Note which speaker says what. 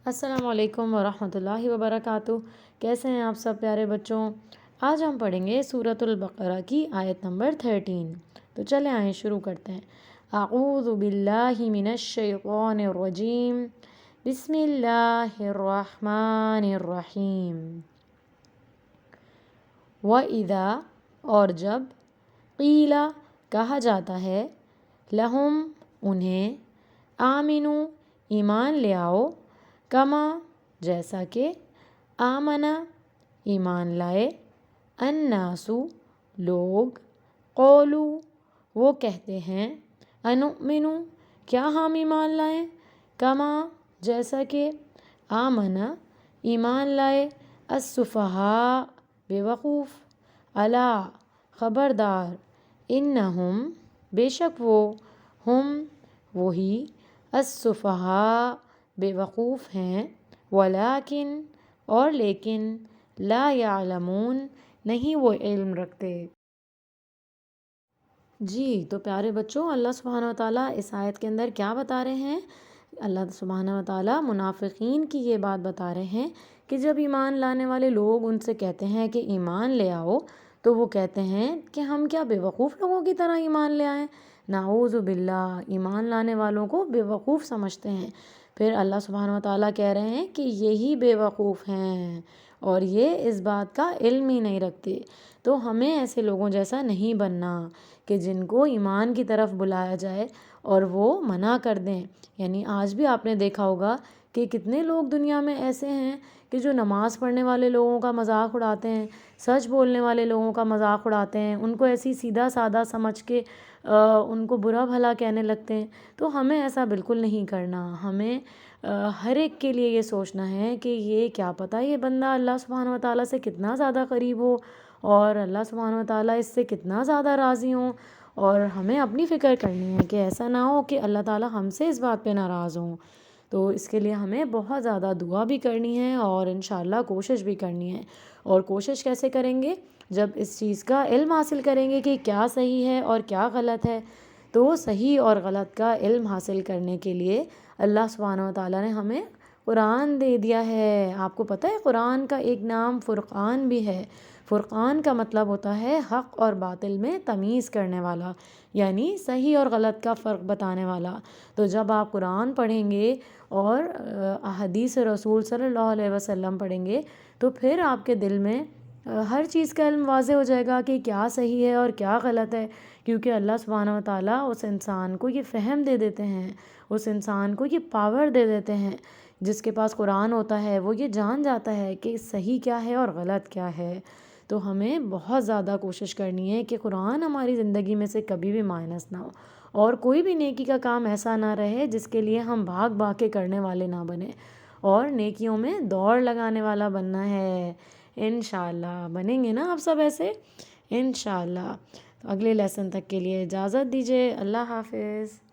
Speaker 1: السلام علیکم ورحمۃ اللہ وبرکاتہ۔ کیسے ہیں آپ سب پیارے بچوں؟ آج ہم پڑھیں گے سورۃ البقرہ کی آیت نمبر 13۔ تو چلے آئیں شروع کرتے ہیں۔ اعوذ باللہ من الشیطان الرجیم، بسم اللہ الرحمن الرحیم۔ وَإِذَا اور جب، قیل کہا جاتا ہے، لہم انہیں، آمنو ایمان لے آؤ، کما جیسا کہ، آمنا ایمان لائے، الناسو لوگ، قولو وہ کہتے ہیں، انؤمنو کیا ہم ایمان لائیں، کما جیسا کہ، آمنا ایمان لائے، السفہاء بے وقوف، الا خبردار، انہم بے شک وہ، ہم وہی، السفہاء بے وقوف ہیں، ولیکن اور لیکن، لا یعلمون نہیں وہ علم رکھتے۔ جی تو پیارے بچوں، اللہ سبحانہ وتعالیٰ اس آیت کے اندر کیا بتا رہے ہیں؟ اللہ سبحانہ وتعالیٰ منافقین کی یہ بات بتا رہے ہیں کہ جب ایمان لانے والے لوگ ان سے کہتے ہیں کہ ایمان لے آؤ، تو وہ کہتے ہیں کہ ہم کیا بے وقوف لوگوں کی طرح ایمان لے آئیں؟ نعوذ باللہ، ایمان لانے والوں کو بے وقوف سمجھتے ہیں۔ پھر اللہ سبحانہ وتعالیٰ کہہ رہے ہیں کہ یہی بے وقوف ہیں اور یہ اس بات کا علم ہی نہیں رکھتے۔ تو ہمیں ایسے لوگوں جیسا نہیں بننا کہ جن کو ایمان کی طرف بلایا جائے اور وہ منع کر دیں۔ یعنی آج بھی آپ نے دیکھا ہوگا کہ کتنے لوگ دنیا میں ایسے ہیں کہ جو نماز پڑھنے والے لوگوں کا مذاق اڑاتے ہیں، سچ بولنے والے لوگوں کا مذاق اڑاتے ہیں، ان کو ایسی سیدھا سادہ سمجھ کے ان کو برا بھلا کہنے لگتے ہیں۔ تو ہمیں ایسا بالکل نہیں کرنا۔ ہمیں ہر ایک کے لیے یہ سوچنا ہے کہ یہ کیا پتہ یہ بندہ اللہ سبحانہ وتعالیٰ سے کتنا زیادہ قریب ہو اور اللہ سبحانہ وتعالیٰ اس سے کتنا زیادہ راضی ہوں، اور ہمیں اپنی فکر کرنی ہے کہ ایسا نہ ہو کہ اللہ تعالیٰ ہم سے اس بات پہ ناراض ہوں۔ تو اس کے لیے ہمیں بہت زیادہ دعا بھی کرنی ہے اور انشاءاللہ کوشش بھی کرنی ہے۔ اور کوشش کیسے کریں گے؟ جب اس چیز کا علم حاصل کریں گے کہ کیا صحیح ہے اور کیا غلط ہے۔ تو صحیح اور غلط کا علم حاصل کرنے کے لیے اللہ سبحانہ وتعالیٰ نے ہمیں قرآن دے دیا ہے۔ آپ کو پتہ ہے قرآن کا ایک نام فرقان بھی ہے۔ فرقان کا مطلب ہوتا ہے حق اور باطل میں تمیز کرنے والا، یعنی صحیح اور غلط کا فرق بتانے والا۔ تو جب آپ قرآن پڑھیں گے اور احادیث رسول صلی اللہ علیہ وسلم پڑھیں گے، تو پھر آپ کے دل میں ہر چیز کا علم واضح ہو جائے گا کہ کیا صحیح ہے اور کیا غلط ہے، کیونکہ اللہ سبحانہ وتعالیٰ اس انسان کو یہ فہم دے دیتے ہیں، اس انسان کو یہ پاور دے دیتے ہیں۔ جس کے پاس قرآن ہوتا ہے وہ یہ جان جاتا ہے کہ صحیح کیا ہے اور غلط کیا ہے۔ تو ہمیں بہت زیادہ کوشش کرنی ہے کہ قرآن ہماری زندگی میں سے کبھی بھی مائنس نہ ہو، اور کوئی بھی نیکی کا کام ایسا نہ رہے جس کے لیے ہم بھاگ بھاگ کے کرنے والے نہ بنیں، اور نیکیوں میں دوڑ لگانے والا بننا ہے۔ انشاءاللہ بنیں گے نا آپ سب ایسے؟ انشاءاللہ۔ اگلے لیسن تک کے لیے اجازت دیجیے۔ اللہ حافظ۔